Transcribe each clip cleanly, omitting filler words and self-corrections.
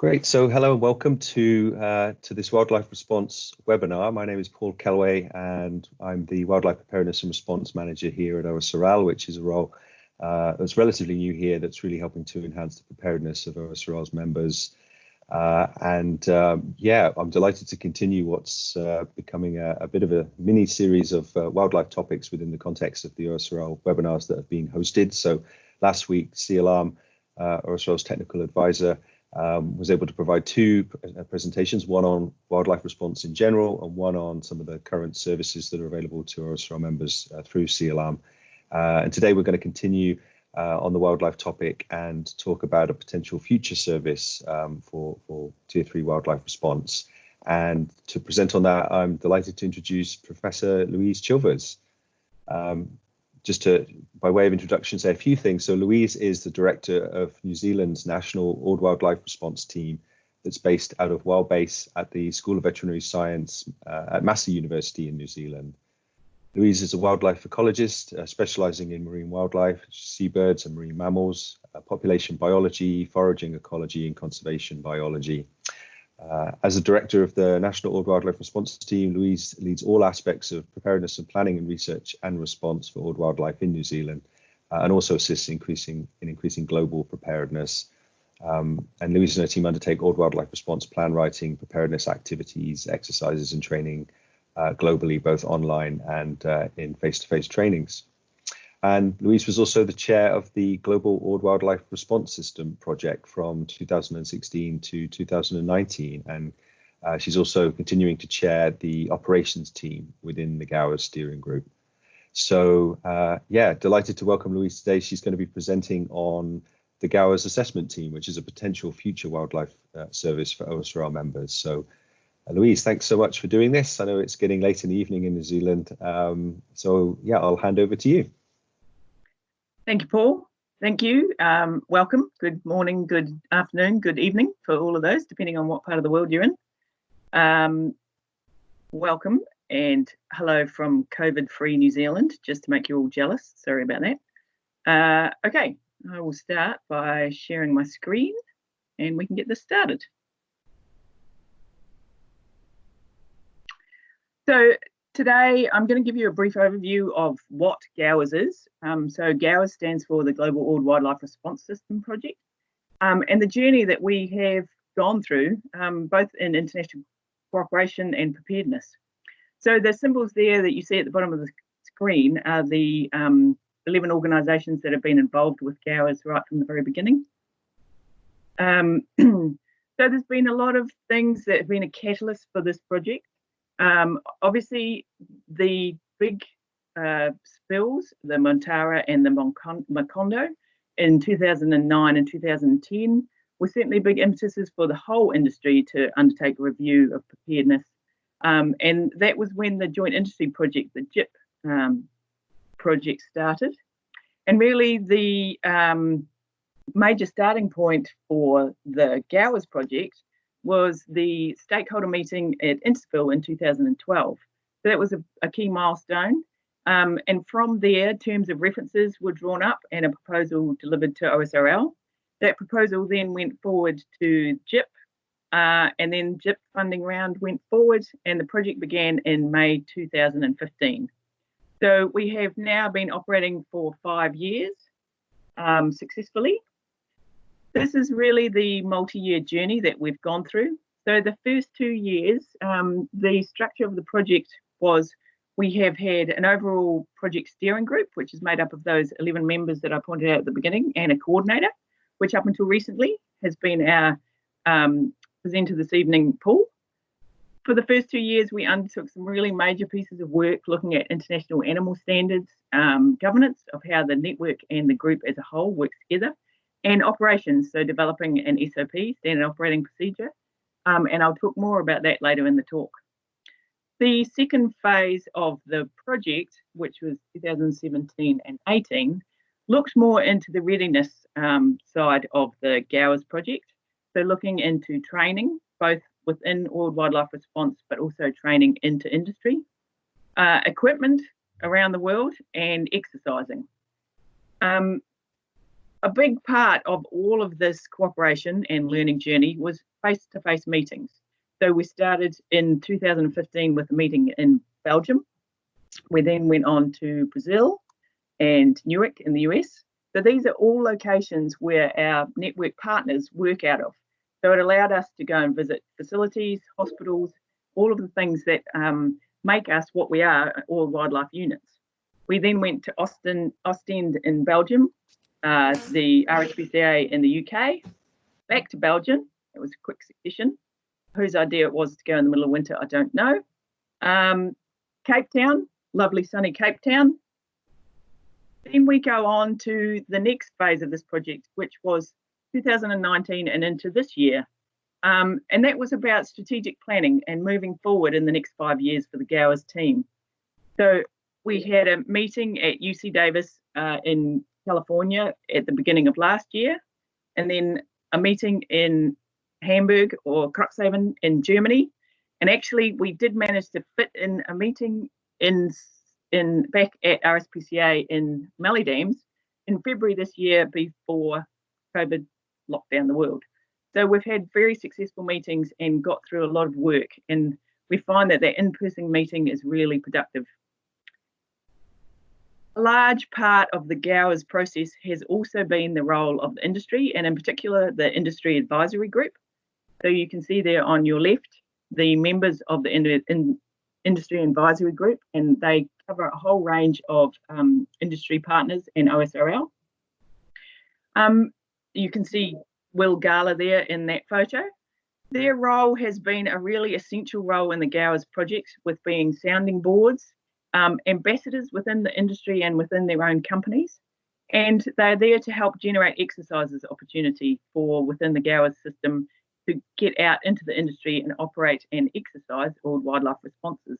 Great. So hello and welcome to this wildlife response webinar. My name is Paul Kellaway and I'm the Wildlife Preparedness and Response Manager here at OSRL, which is a role that's relatively new here that's really helping to enhance the preparedness of OSRL's members. Yeah, I'm delighted to continue what's becoming a bit of a mini series of wildlife topics within the context of the OSRL webinars that have been hosted. So last week, CLARM, OSRL's technical advisor, was able to provide two presentations, one on wildlife response in general and one on some of the current services that are available to OSRL members through CLARM. And today we're going to continue on the wildlife topic and talk about a potential future service for Tier 3 wildlife response. And to present on that, I'm delighted to introduce Professor Louise Chilvers. Just by way of introduction, say a few things. So Louise is the director of New Zealand's National Wildlife Response Team that's based out of Wildbase at the School of Veterinary Science at Massey University in New Zealand. Louise is a wildlife ecologist specializing in marine wildlife, seabirds and marine mammals, population biology, foraging ecology and conservation biology. As a director of the National Wildlife Response Team, Louise leads all aspects of preparedness and planning and research and response for wildlife in New Zealand, and also assists in increasing global preparedness. And Louise and her team undertake wildlife response plan writing, preparedness activities, exercises and training globally, both online and in face-to-face trainings. And Louise was also the chair of the Global Wildlife Response System project from 2016 to 2019. And she's also continuing to chair the operations team within the GOWRS steering group. So yeah, delighted to welcome Louise today. She's going to be presenting on the GOWRS Assessment Team, which is a potential future wildlife service for OSRL members. So Louise, thanks so much for doing this. I know it's getting late in the evening in New Zealand. So yeah, I'll hand over to you. Thank you, Paul. Thank you. Welcome. Good morning, good afternoon, good evening for all of those, depending on what part of the world you're in. Welcome and hello from COVID-free New Zealand, just to make you all jealous. Sorry about that. Okay, I will start by sharing my screen and we can get this started. So today, I'm going to give you a brief overview of what GOWRS is. So GOWRS stands for the Global Wildlife Response System Project, and the journey that we have gone through, both in international cooperation and preparedness. So the symbols there that you see at the bottom of the screen are the 11 organisations that have been involved with GOWRS right from the very beginning. So there's been a lot of things that have been a catalyst for this project. Obviously, the big spills, the Montara and the Macondo in 2009 and 2010 were certainly big impetuses for the whole industry to undertake a review of preparedness. And that was when the Joint Industry Project, the GIP project, started. And really the major starting point for the GOWRS project was the stakeholder meeting at Interspil in 2012. So that was a key milestone. And from there, terms of references were drawn up and a proposal delivered to OSRL. That proposal then went forward to GIP, and then GIP funding round went forward and the project began in May 2015. So we have now been operating for 5 years successfully. This is really the multi-year journey that we've gone through. So the first 2 years, the structure of the project was we have had an overall project steering group, which is made up of those 11 members that I pointed out at the beginning, and a coordinator, which up until recently has been our presenter this evening, Paul. For the first 2 years, we undertook some really major pieces of work looking at international animal standards, governance of how the network and the group as a whole works together, and operations, so developing an SOP, standard operating procedure, and I'll talk more about that later in the talk. The second phase of the project, which was 2017 and 18, looked more into the readiness side of the GOWRS project, so looking into training, both within wildlife response, but also training into industry, equipment around the world, and exercising. A big part of all of this cooperation and learning journey was face-to-face meetings. So we started in 2015 with a meeting in Belgium. We then went on to Brazil and Newark in the US. So these are all locations where our network partners work out of. So it allowed us to go and visit facilities, hospitals, all of the things that make us what we are, all wildlife units. We then went to Ostend in Belgium, the RSPCA in the UK, back to Belgium. It was a quick succession. Whose idea it was to go in the middle of winter, I don't know. Cape Town, lovely sunny Cape Town. Then we go on to the next phase of this project, which was 2019 and into this year. And that was about strategic planning and moving forward in the next 5 years for the GOWRS team. So we had a meeting at UC Davis in California at the beginning of last year, and then a meeting in Hamburg or Cuxhaven in Germany. And actually we did manage to fit in a meeting in back at RSPCA in Mallee in February this year before COVID locked down the world. So we've had very successful meetings and got through a lot of work, and we find that that in-person meeting is really productive. A large part of the GOWRS process has also been the role of the industry, and in particular the industry advisory group. So you can see there on your left the members of the industry advisory group, and they cover a whole range of industry partners and OSRL. You can see Will Gala there in that photo. Their role has been a really essential role in the GOWRS project, with being sounding boards, ambassadors within the industry and within their own companies. And they're there to help generate exercises opportunity for within the GOWRS system to get out into the industry and operate and exercise all wildlife responses.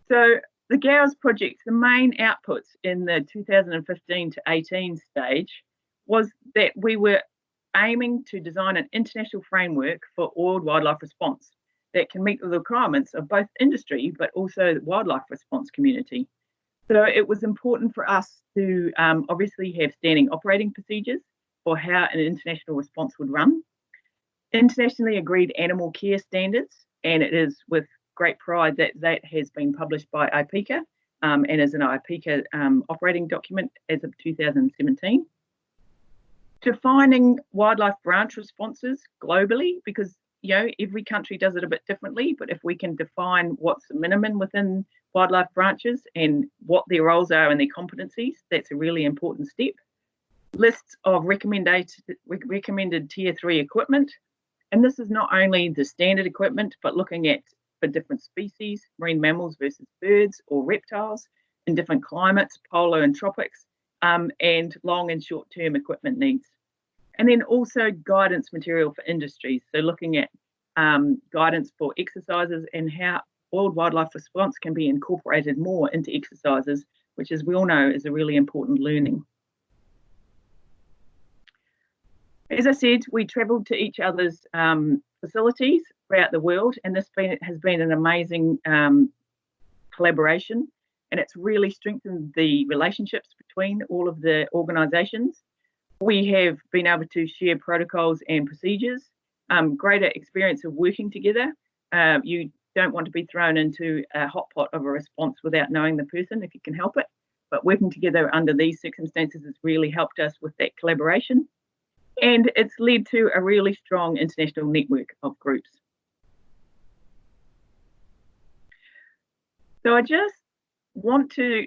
So the GOWRS project, the main outputs in the 2015 to 18 stage was that we were aiming to design an international framework for all wildlife response that can meet the requirements of both industry but also the wildlife response community. So it was important for us to obviously have standing operating procedures for how an international response would run, internationally agreed animal care standards, and it is with great pride that that has been published by IPECA and is an IPECA operating document as of 2017. Defining wildlife branch responses globally, because every country does it a bit differently, but if we can define what's the minimum within wildlife branches and what their roles are and their competencies, that's a really important step. Lists of recommended tier 3 equipment, and this is not only the standard equipment, but looking at for different species, marine mammals versus birds or reptiles in different climates, polar and tropics, and long and short-term equipment needs. And then also guidance material for industries, so looking at guidance for exercises and how all wildlife response can be incorporated more into exercises, which, as we all know, is a really important learning. As I said, we travelled to each other's facilities throughout the world, and this has been an amazing collaboration, and it's really strengthened the relationships between all of the organisations. We have been able to share protocols and procedures, greater experience of working together. You don't want to be thrown into a hot pot of a response without knowing the person if you can help it, but working together under these circumstances has really helped us with that collaboration. And it's led to a really strong international network of groups. So I just want to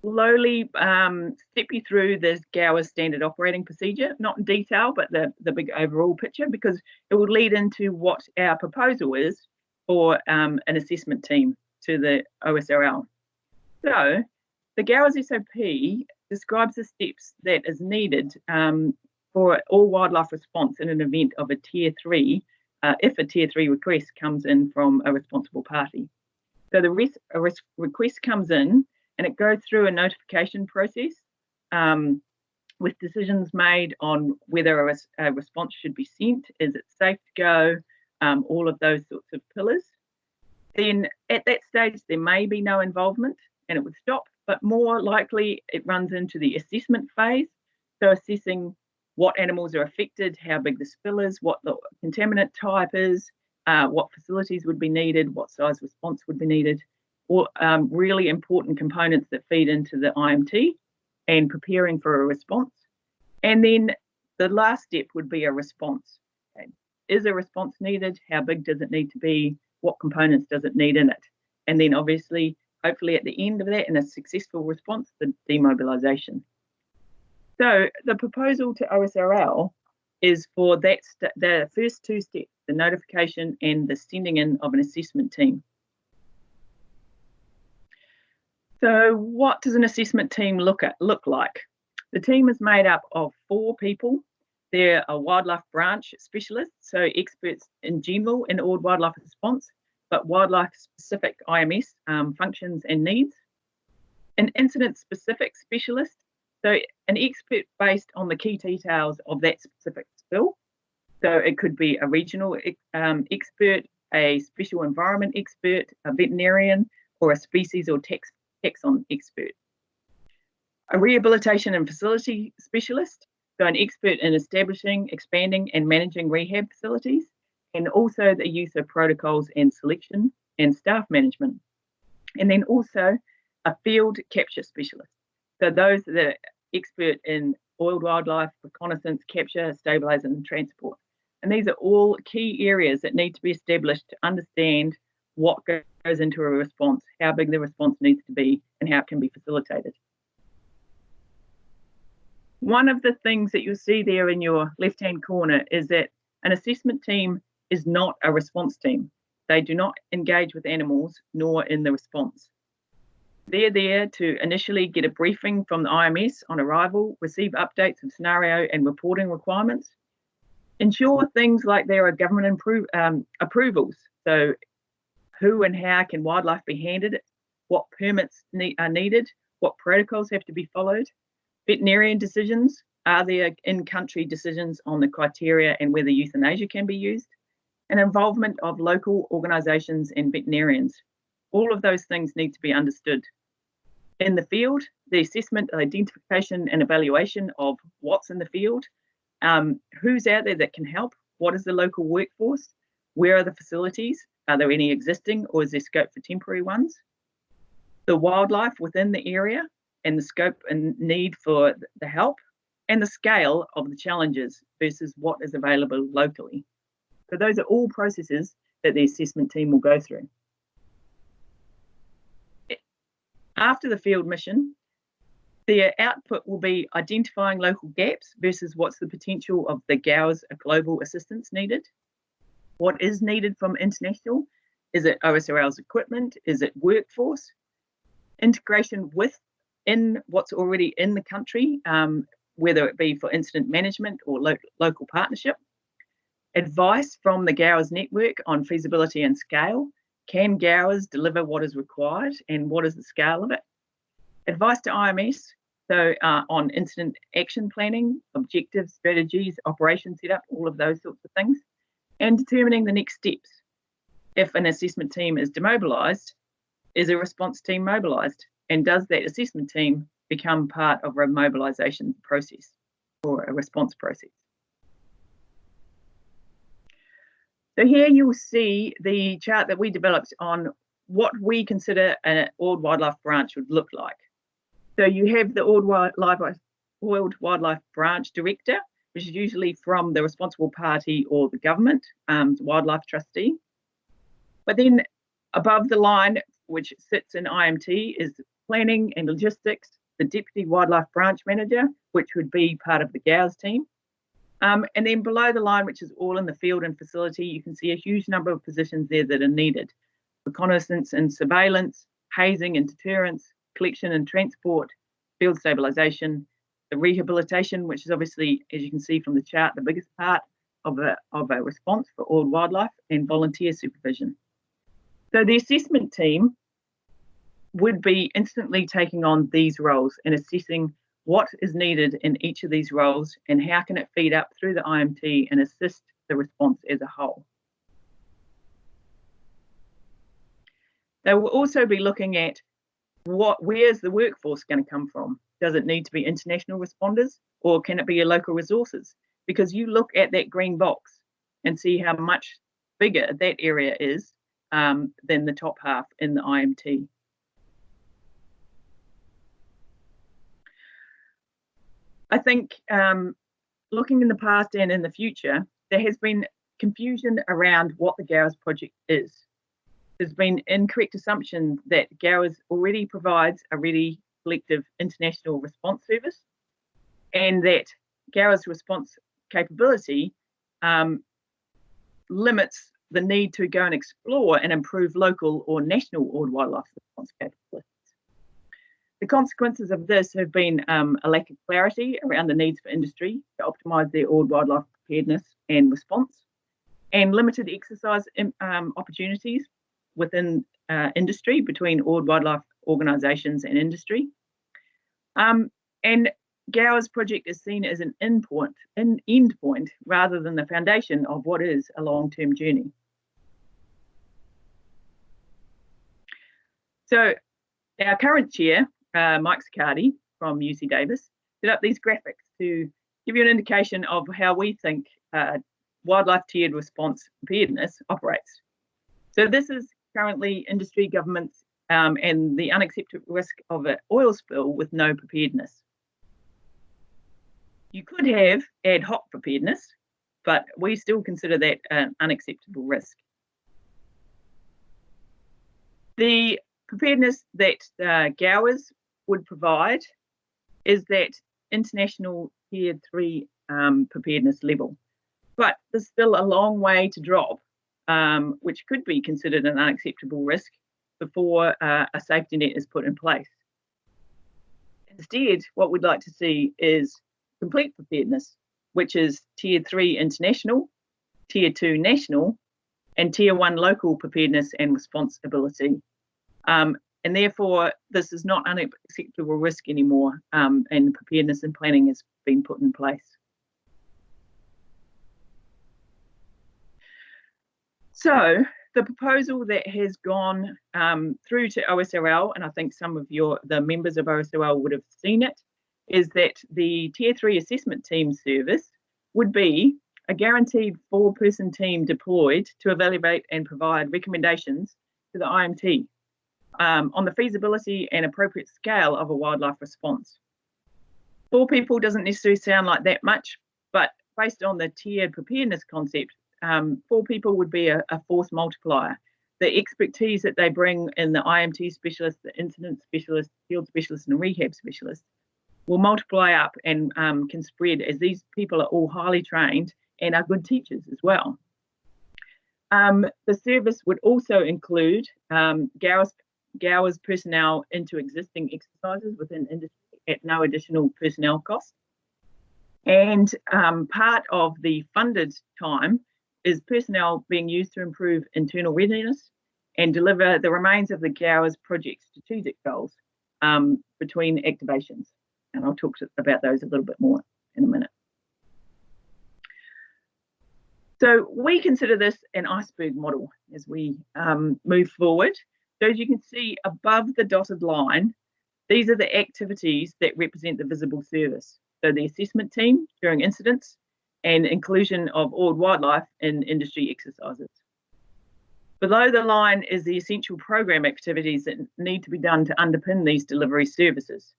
slowly step you through this GOWRS standard operating procedure, not in detail, but the big overall picture, because it will lead into what our proposal is for an assessment team to the OSRL. So the GOWRS SOP describes the steps that is needed for all wildlife response in an event of a tier 3, if a tier 3 request comes in from a responsible party. So the request comes in and it goes through a notification process with decisions made on whether a response should be sent, is it safe to go, all of those sorts of pillars. Then at that stage, there may be no involvement and it would stop, but more likely it runs into the assessment phase. So assessing what animals are affected, how big the spill is, what the contaminant type is, what facilities would be needed, what size response would be needed, or really important components that feed into the IMT and preparing for a response. And then the last step would be a response. Okay. Is a response needed? How big does it need to be? What components does it need in it? And then obviously, hopefully at the end of that, in a successful response, the demobilisation. So the proposal to OSRL is for that the first two steps, the notification and the sending in of an assessment team. So what does an assessment team look like? The team is made up of 4 people. They're a wildlife branch specialist, so experts in general in all wildlife response, but wildlife specific IMS functions and needs. An incident specific specialist, so an expert based on the key details of that specific spill. So it could be a regional expert, a special environment expert, a veterinarian, or a species or taxon expert. A rehabilitation and facility specialist, so an expert in establishing, expanding and managing rehab facilities, and also the use of protocols and selection and staff management. And then also a field capture specialist. So those that are expert in oiled wildlife, reconnaissance, capture, stabilisation and transport. And these are all key areas that need to be established to understand what goes into a response, how big the response needs to be, and how it can be facilitated. One of the things that you'll see there in your left-hand corner is that an assessment team is not a response team. They do not engage with animals, nor in the response. They're there to initially get a briefing from the IMS on arrival, receive updates of scenario and reporting requirements, ensure things like there are government approvals. So who and how can wildlife be handed, what permits are needed, what protocols have to be followed, veterinarian decisions, are there in-country decisions on the criteria and whether euthanasia can be used, and involvement of local organisations and veterinarians. All of those things need to be understood. In the field, the assessment, identification and evaluation of what's in the field, who's out there that can help, what is the local workforce, where are the facilities, are there any existing or is there scope for temporary ones, the wildlife within the area and the scope and need for the help, and the scale of the challenges versus what is available locally. So those are all processes that the assessment team will go through. After the field mission, their output will be identifying local gaps versus what's the potential of the GOWRS global assistance needed. What is needed from international? Is it OSRL's equipment? Is it workforce? Integration within what's already in the country, whether it be for incident management or local partnership. Advice from the GOWRS network on feasibility and scale. Can GOWRS deliver what is required and what is the scale of it? Advice to IMS, so on incident action planning, objectives, strategies, operation setup, all of those sorts of things, and determining the next steps. If an assessment team is demobilised, is a response team mobilised? And does that assessment team become part of a mobilisation process or a response process? So here you'll see the chart that we developed on what we consider an oiled wildlife branch would look like. So you have the oiled wildlife branch director, which is usually from the responsible party or the government, wildlife trustee. But then above the line, which sits in IMT, is planning and logistics, the deputy wildlife branch manager, which would be part of the GOWRS team. And then below the line, which is all in the field and facility, you can see a huge number of positions there that are needed. Reconnaissance and surveillance, hazing and deterrence, collection and transport, field stabilisation, the rehabilitation, which is obviously, as you can see from the chart, the biggest part of a response for oiled wildlife, and volunteer supervision. So the assessment team would be instantly taking on these roles and assessing what is needed in each of these roles and how can it feed up through the IMT and assist the response as a whole. They will also be looking at where's the workforce going to come from? Does it need to be international responders, or can it be your local resources? Because you look at that green box and see how much bigger that area is than the top half in the IMT. I think looking in the past and in the future, there has been confusion around what the GOWRS project is. There's been incorrect assumption that GOWRS already provides a ready collective international response service, and that GOWRS response capability limits the need to go and explore and improve local or national old wildlife response capabilities. The consequences of this have been a lack of clarity around the needs for industry to optimise their old wildlife preparedness and response, and limited exercise opportunities within industry between old wildlife organisations and industry. And GOWRS project is seen as an end point rather than the foundation of what is a long-term journey. So our current chair, Mike Siccardi from UC Davis, set up these graphics to give you an indication of how we think wildlife tiered response preparedness operates. So this is currently industry, governments, and the unacceptable risk of an oil spill with no preparedness. You could have ad hoc preparedness, but we still consider that an unacceptable risk. The preparedness that GOWRS would provide is that international tier 3 preparedness level, but there's still a long way to drop, which could be considered an unacceptable risk before a safety net is put in place. Instead, what we'd like to see is complete preparedness, which is tier 3 international, tier 2 national, and tier 1 local preparedness and responsibility. And therefore, this is not unacceptable risk anymore, and preparedness and planning has been put in place. So the proposal that has gone through to OSRL, and I think some of the members of OSRL would have seen it, is that the Tier 3 Assessment Team Service would be a guaranteed 4-person team deployed to evaluate and provide recommendations to the IMT on the feasibility and appropriate scale of a wildlife response. 4 people doesn't necessarily sound like that much, but based on the tiered preparedness concept, 4 people would be a force multiplier. The expertise that they bring in the IMT specialist, the incident specialist, field specialist, and rehab specialist will multiply up and can spread, as these people are all highly trained and are good teachers as well. The service would also include GOWRS personnel into existing exercises within industry at no additional personnel cost. And part of the funded time is personnel being used to improve internal readiness and deliver the remains of the GOWRS project strategic goals between activations. And I'll talk about those a little bit more in a minute. So we consider this an iceberg model as we move forward. So as you can see above the dotted line, these are the activities that represent the visible service. So the assessment team during incidents and inclusion of old wildlife in industry exercises. Below the line is the essential program activities that need to be done to underpin these delivery services.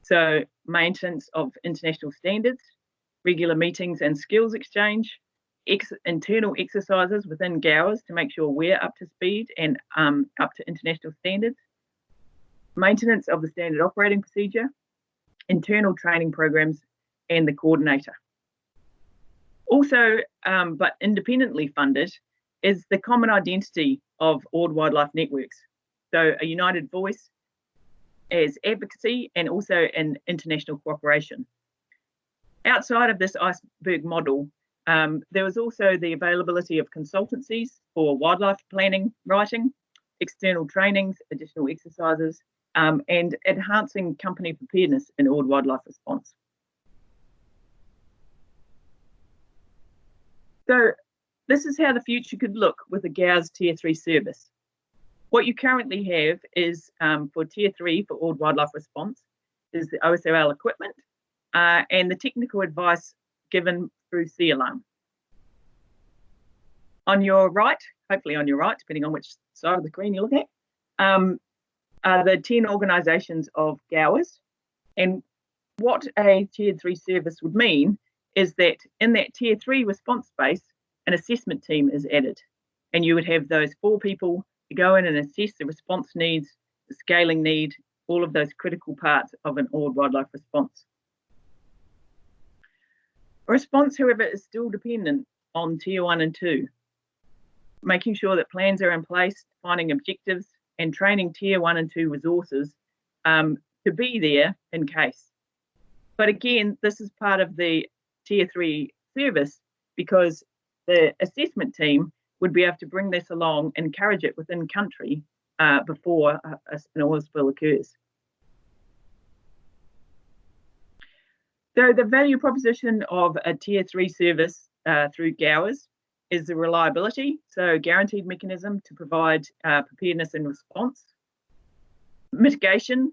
So maintenance of international standards, regular meetings and skills exchange, internal exercises within GOWRS to make sure we're up to speed and up to international standards, maintenance of the standard operating procedure, internal training programs, and the coordinator. Also, but independently funded, is the common identity of old wildlife networks. So a united voice as advocacy and also an international cooperation. Outside of this iceberg model, there was also the availability of consultancies for wildlife planning, writing, external trainings, additional exercises, and enhancing company preparedness in old wildlife response. So this is how the future could look with a GOWRS Tier 3 service. What you currently have is for Tier 3 for all wildlife response is the OSRL equipment and the technical advice given through CLARM. On your right, hopefully on your right, depending on which side of the screen you look at, are the 10 organisations of GOWRS. And what a Tier 3 service would mean is that in that Tier 3 response space, an assessment team is added. And you would have those 4 people to go in and assess the response needs, the scaling need, all of those critical parts of an all wildlife response. A response, however, is still dependent on Tier 1 and 2, making sure that plans are in place, defining objectives, and training Tier 1 and 2 resources to be there in case. But again, this is part of the Tier 3 service because the assessment team would be able to bring this along, encourage it within country before an oil spill occurs. So the value proposition of a Tier 3 service through GOWRS is the reliability, so guaranteed mechanism to provide preparedness and response, mitigation,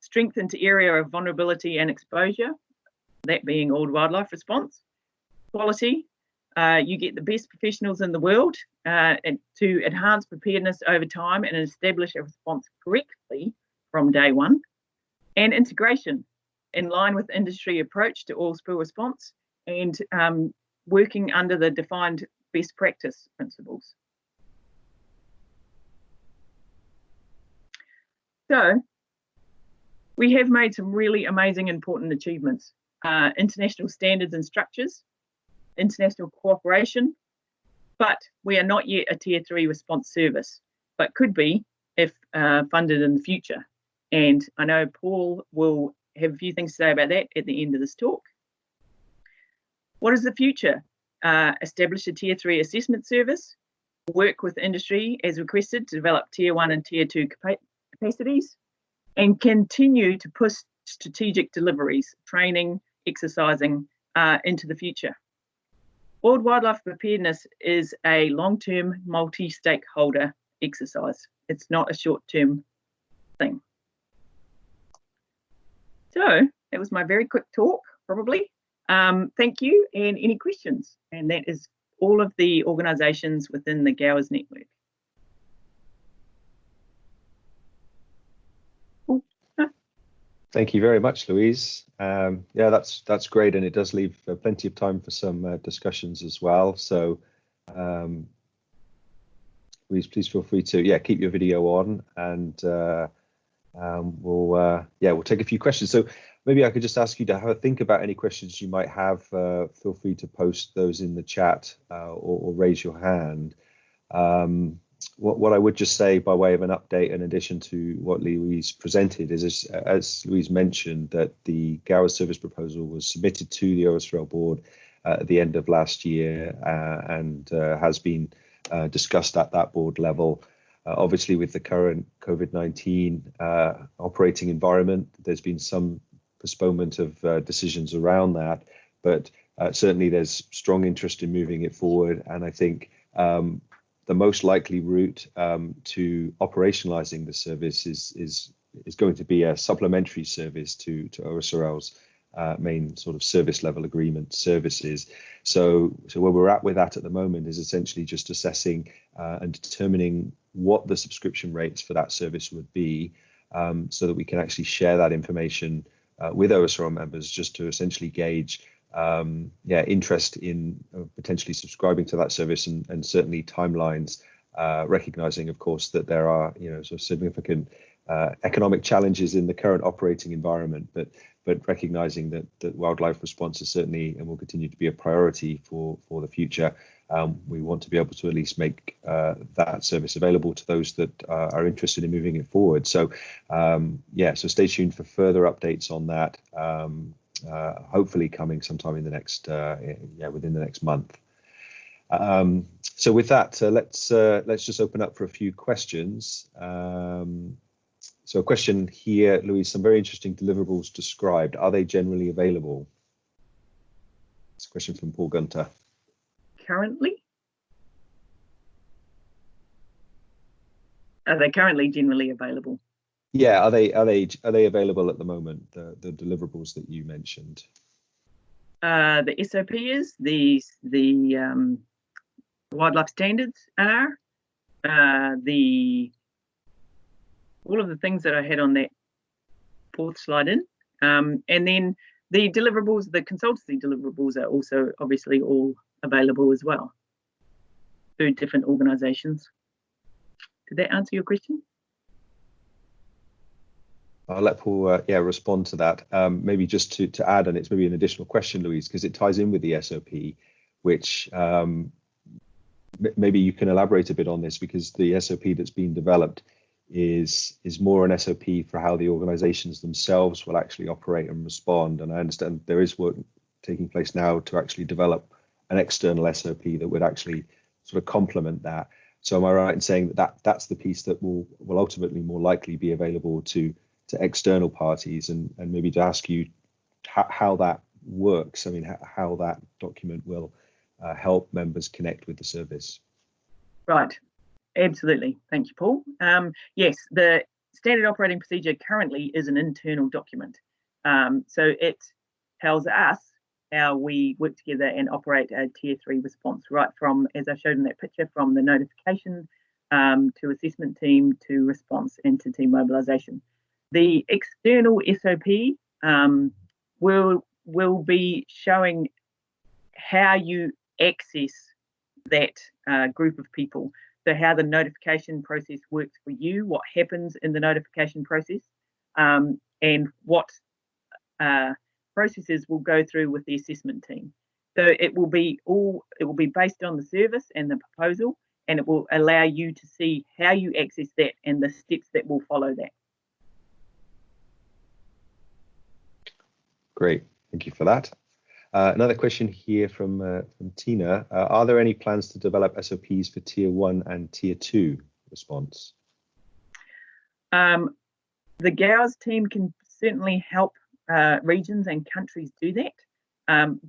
strength into area of vulnerability and exposure, that being all wildlife response, quality, you get the best professionals in the world and to enhance preparedness over time and establish a response correctly from day one, and integration in line with industry approach to oil spill response and working under the defined best practice principles. So we have made some really amazing, important achievements. International standards and structures, international cooperation, but we are not yet a Tier 3 response service, but could be if funded in the future. And I know Paul will have a few things to say about that at the end of this talk. What is the future? Establish a Tier 3 assessment service, work with industry as requested to develop Tier 1 and Tier 2 capacities, and continue to push strategic deliveries, training, exercising into the future. All wildlife preparedness is a long-term, multi-stakeholder exercise. It's not a short-term thing. So that was my very quick talk, probably. Thank you, and any questions? And that is all of the organisations within the GOWRS network. Thank you very much, Louise. Yeah, that's great, and it does leave plenty of time for some discussions as well. So, Louise, please feel free to keep your video on, and we'll take a few questions. So maybe I could just ask you to have a think about any questions you might have. Feel free to post those in the chat or raise your hand. What I would just say by way of an update, in addition to what Louise presented, is as Louise mentioned, that the GOWRS service proposal was submitted to the OSRL board at the end of last year and has been discussed at that board level. Obviously, with the current COVID-19 operating environment, there's been some postponement of decisions around that, but certainly there's strong interest in moving it forward. And I think the most likely route to operationalizing the service is going to be a supplementary service to OSRL's main sort of service level agreement services. So where we're at with that at the moment is essentially just assessing and determining what the subscription rates for that service would be, so that we can actually share that information with OSRL members, just to essentially gauge interest in potentially subscribing to that service, and certainly timelines, recognizing, of course, that there are sort of significant economic challenges in the current operating environment, but recognizing that wildlife response is certainly and will continue to be a priority for the future. We want to be able to at least make that service available to those that are interested in moving it forward. So so stay tuned for further updates on that. Hopefully coming sometime in the next within the next month. So with that, let's just open up for a few questions. So a question here, Louise, some very interesting deliverables described. Are they generally available? It's a question from Paul Gunter. Currently? Are they currently generally available? Yeah, are they available at the moment? The deliverables that you mentioned. The SOP is the wildlife standards are all of the things that I had on that fourth slide in, and then the deliverables, the consultancy deliverables, are also obviously all available as well through different organisations. Did that answer your question? I'll let Paul respond to that. Maybe just to add, and it's maybe an additional question, Louise, because it ties in with the SOP, which maybe you can elaborate a bit on this, because the SOP that's been developed is more an SOP for how the organisations themselves will actually operate and respond. And I understand there is work taking place now to actually develop an external SOP that would actually sort of complement that. So am I right in saying that that's the piece that will ultimately more likely be available to external parties, and maybe to ask you how that works? I mean, how that document will help members connect with the service. Right, absolutely. Thank you, Paul. Yes, the standard operating procedure currently is an internal document. So it tells us how we work together and operate a Tier 3 response, right from, as I showed in that picture, from the notification to assessment team to response and to team mobilisation. The external SOP will be showing how you access that group of people. So how the notification process works for you, what happens in the notification process, and what processes will go through with the assessment team. So it will be based on the service and the proposal, and it will allow you to see how you access that and the steps that will follow that. Great, thank you for that. Another question here from Tina. Are there any plans to develop SOPs for Tier 1 and Tier 2 response? The GOWRS team can certainly help regions and countries do that,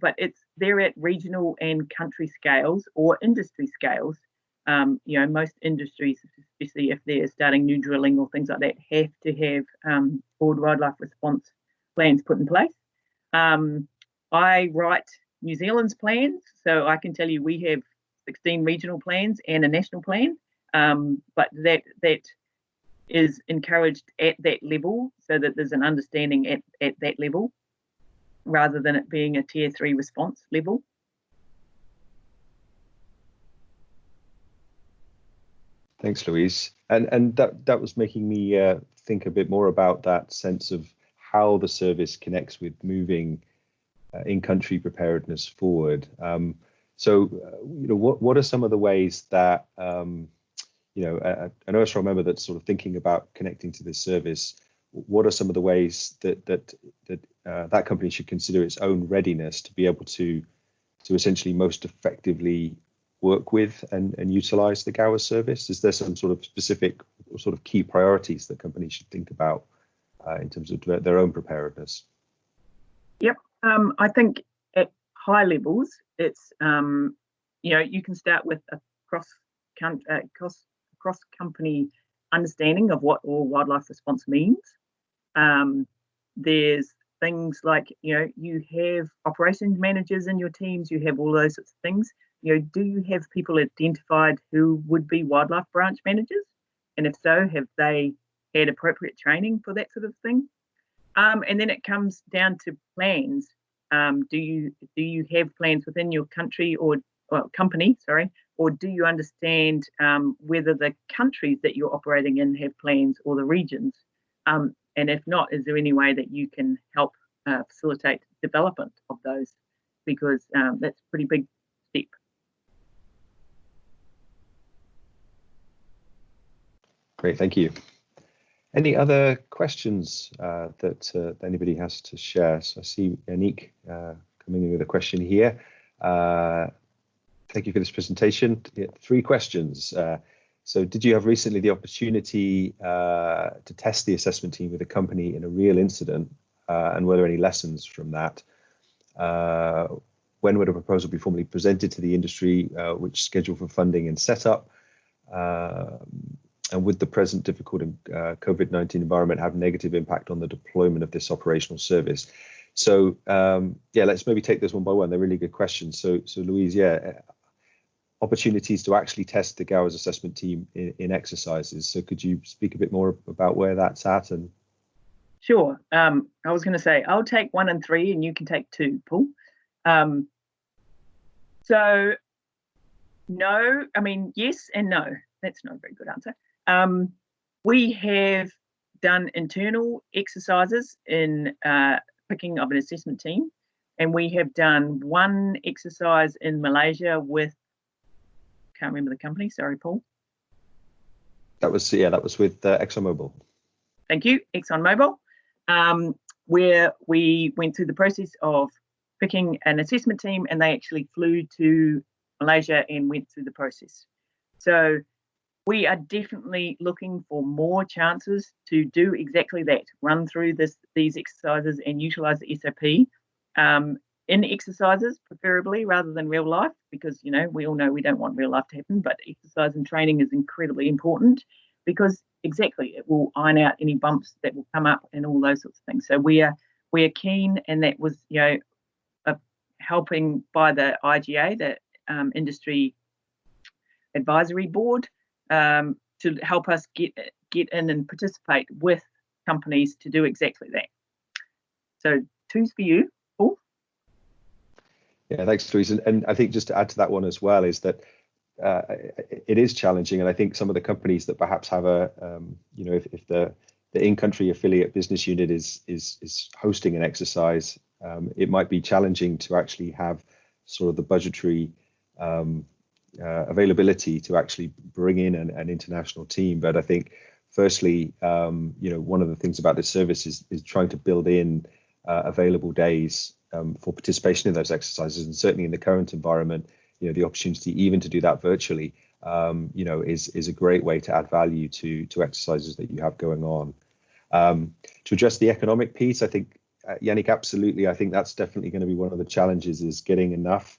but they're at regional and country scales or industry scales. Most industries, especially if they're starting new drilling or things like that, have to have forward wildlife response plans put in place. I write New Zealand's plans, so I can tell you we have 16 regional plans and a national plan, but that is encouraged at that level, so that there's an understanding at that level, rather than it being a Tier 3 response level. Thanks, Louise. And that was making me think a bit more about that sense of how the service connects with moving in-country preparedness forward. What are some of the ways that an OSRL member that's sort of thinking about connecting to this service? What are some of the ways that company should consider its own readiness to be able to essentially most effectively work with and utilize the GOWRS service? Is there some sort of specific sort of key priorities that companies should think about in terms of their own preparedness? Yep, I think at high levels, it's you can start with a cross company understanding of what all wildlife response means. There's things like you have operations managers in your teams, you have all those sorts of things. Do you have people identified who would be wildlife branch managers? And if so, have they had appropriate training for that sort of thing? And then it comes down to plans. Do you have plans within your country or company, or do you understand whether the countries that you're operating in have plans, or the regions? And if not, is there any way that you can help facilitate development of those? Because that's a pretty big step. Great, thank you. Any other questions that anybody has to share? So I see Yannick coming in with a question here. Thank you for this presentation. 3 questions. So did you have recently the opportunity to test the assessment team with a company in a real incident? And were there any lessons from that? When would a proposal be formally presented to the industry? Which schedule for funding and setup? And would the present difficult COVID-19 environment have negative impact on the deployment of this operational service? So yeah, let's maybe take this one by one. They're really good questions. So Louise, yeah, opportunities to actually test the GOWRS assessment team in exercises. So could you speak a bit more about where that's at? And sure. I was going to say I'll take 1 and 3, and you can take 2, Paul. So no, I mean yes and no. That's not a very good answer. We have done internal exercises in picking of an assessment team, and we have done 1 exercise in Malaysia with, can't remember the company, sorry Paul. That was, yeah, that was with ExxonMobil. Thank you, ExxonMobil, where we went through the process of picking an assessment team, and they actually flew to Malaysia and went through the process. So we are definitely looking for more chances to do exactly that, run through these exercises and utilize the SOP in exercises, preferably rather than real life, because, you know, we all know we don't want real life to happen, but exercise and training is incredibly important because exactly it will iron out any bumps that will come up and all those sorts of things. So we are keen, and that was, you know, helping by the IGA, the Industry Advisory Board, to help us get in and participate with companies to do exactly that. So 2's for you, Paul. Yeah, thanks, Louise. And I think just to add to that one as well is that it is challenging, and I think some of the companies that perhaps have a, you know, if the in-country affiliate business unit is hosting an exercise, it might be challenging to actually have sort of the budgetary availability to actually bring in an international team. But I think firstly, you know, one of the things about this service is trying to build in available days for participation in those exercises, and certainly in the current environment, you know, the opportunity even to do that virtually, you know, is a great way to add value to exercises that you have going on. To address the economic piece, I think Yannick, absolutely, I think that's definitely going to be one of the challenges, is getting enough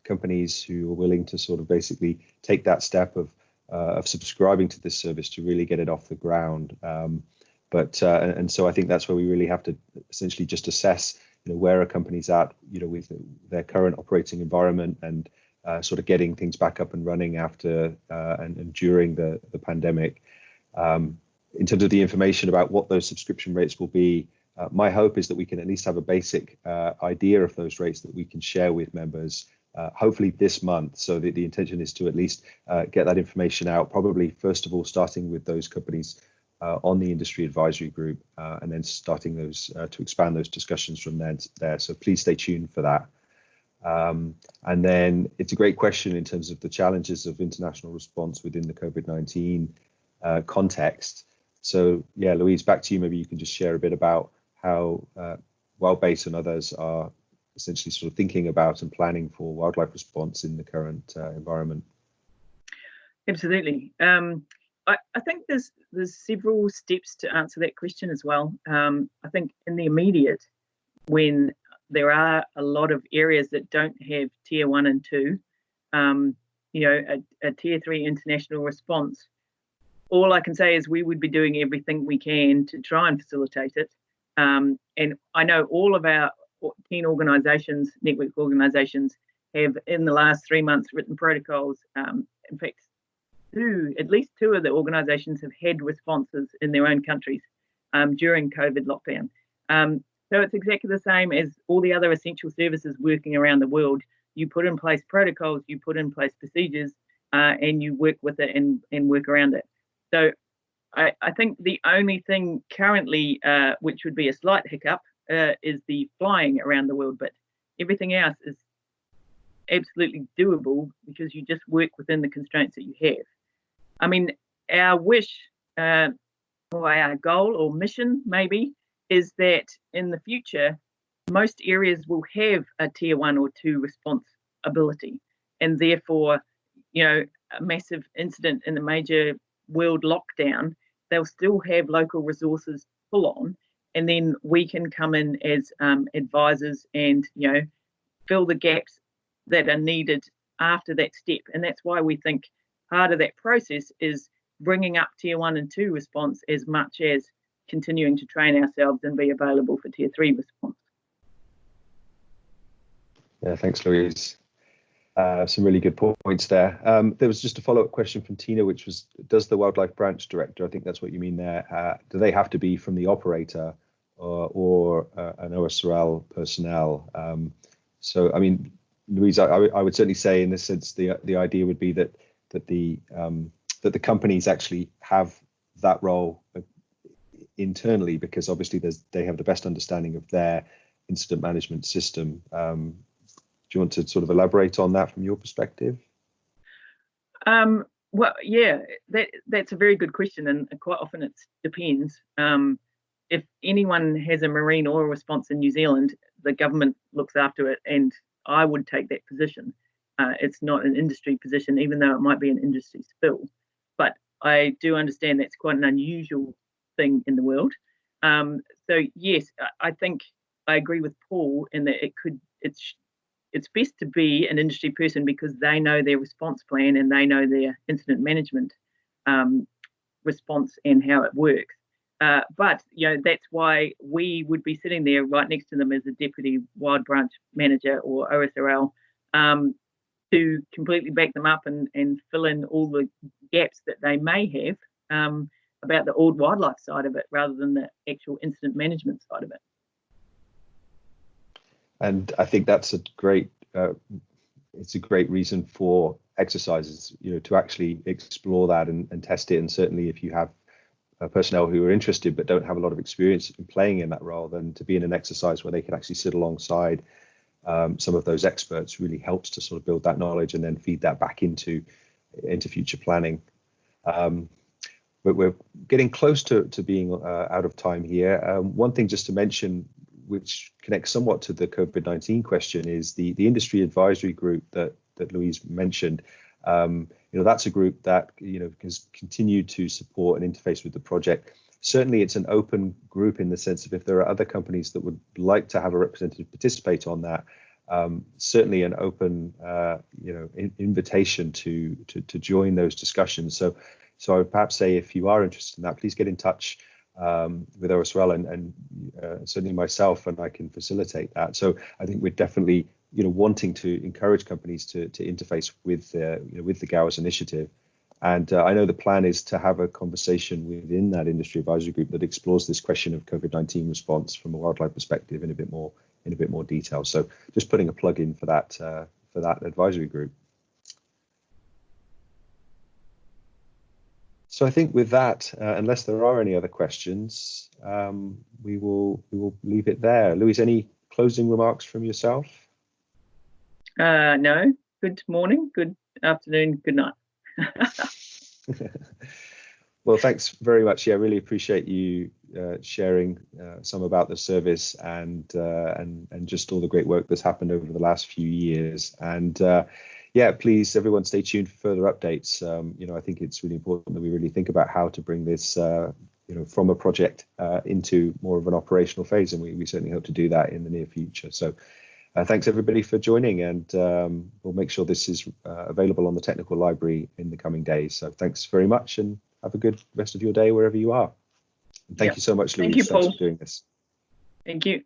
companies who are willing to sort of basically take that step of subscribing to this service to really get it off the ground. And so I think that's where we really have to essentially just assess, you know, where are companies at, you know, with their current operating environment, and sort of getting things back up and running after and during the pandemic. In terms of the information about what those subscription rates will be, my hope is that we can at least have a basic idea of those rates that we can share with members, hopefully this month. So the intention is to at least get that information out, probably first of all starting with those companies on the industry advisory group, and then starting those to expand those discussions from there. So please stay tuned for that. And then it's a great question in terms of the challenges of international response within the COVID-19 context. So yeah, Louise, back to you. Maybe you can just share a bit about how WildBase and others are essentially sort of thinking about and planning for wildlife response in the current environment. Absolutely. I think there's several steps to answer that question as well. I think in the immediate, when there are a lot of areas that don't have tier 1 and 2, you know, a tier 3 international response, all I can say is we would be doing everything we can to try and facilitate it. And I know all of our 10 organisations, network organisations, have in the last 3 months written protocols. In fact, at least two of the organisations have had responses in their own countries during COVID lockdown. So it's exactly the same as all the other essential services working around the world. You put in place protocols, you put in place procedures, and you work with it and work around it. So I think the only thing currently, which would be a slight hiccup, is the flying around the world, but everything else is absolutely doable because you just work within the constraints that you have. I mean, our wish, or our goal or mission maybe, is that in the future, most areas will have a tier 1 or 2 response ability, and therefore, you know, a massive incident in a major world lockdown, they'll still have local resources pull on, and then we can come in as advisors and, you know, fill the gaps that are needed after that step. And that's why we think part of that process is bringing up tier 1 and 2 response as much as continuing to train ourselves and be available for tier 3 response. Yeah, thanks, Louise. Some really good points there. There was just a follow-up question from Tina, which was, does the Wildlife Branch Director, I think that's what you mean there, do they have to be from the operator or an OSRL personnel? So, I mean, Louise, I would certainly say in this sense, the idea would be that the companies actually have that role internally, because obviously they have the best understanding of their incident management system. Do you want to sort of elaborate on that from your perspective? Well, yeah, that's a very good question, and quite often it depends. If anyone has a marine oil response in New Zealand, the government looks after it, and I would take that position. It's not an industry position, even though it might be an industry spill. But I do understand that's quite an unusual thing in the world. So yes, I think I agree with Paul in that it's best to be an industry person, because they know their response plan and they know their incident management response and how it works. But that's why we would be sitting there right next to them as a deputy wild branch manager or OSRL to completely back them up and fill in all the gaps that they may have about the old wildlife side of it, rather than the actual incident management side of it. And I think that's a great it's a great reason for exercises, to actually explore that and test it. And certainly if you have personnel who are interested but don't have a lot of experience in playing in that role, then to be in an exercise where they can actually sit alongside some of those experts really helps to sort of build that knowledge and then feed that back into future planning. But we're getting close to being out of time here. One thing just to mention, which connects somewhat to the COVID-19 question, is the industry advisory group that Louise mentioned. That's a group that has continued to support and interface with the project. Certainly, it's an open group in the sense of if there are other companies that would like to have a representative participate on that, certainly an open invitation to join those discussions. So I would perhaps say, if you are interested in that, please get in touch with OSRL and certainly myself, and I can facilitate that. So I think we're definitely wanting to encourage companies to interface with the GOWRS initiative. And I know the plan is to have a conversation within that industry advisory group that explores this question of COVID-19 response from a wildlife perspective in a bit more detail. So just putting a plug in for that advisory group. So I think with that, unless there are any other questions, we will leave it there. Louise, any closing remarks from yourself? No. Good morning, good afternoon, good night. Well, thanks very much. Yeah, I really appreciate you sharing some about the service and just all the great work that's happened over the last few years. And yeah, please, everyone, stay tuned for further updates. I think it's really important that we really think about how to bring this, from a project into more of an operational phase, and we certainly hope to do that in the near future. So thanks everybody for joining, and we'll make sure this is available on the technical library in the coming days. So thanks very much, and have a good rest of your day wherever you are. And thank you so much, Louise. Thank you, Paul. Thanks for doing this. Thank you.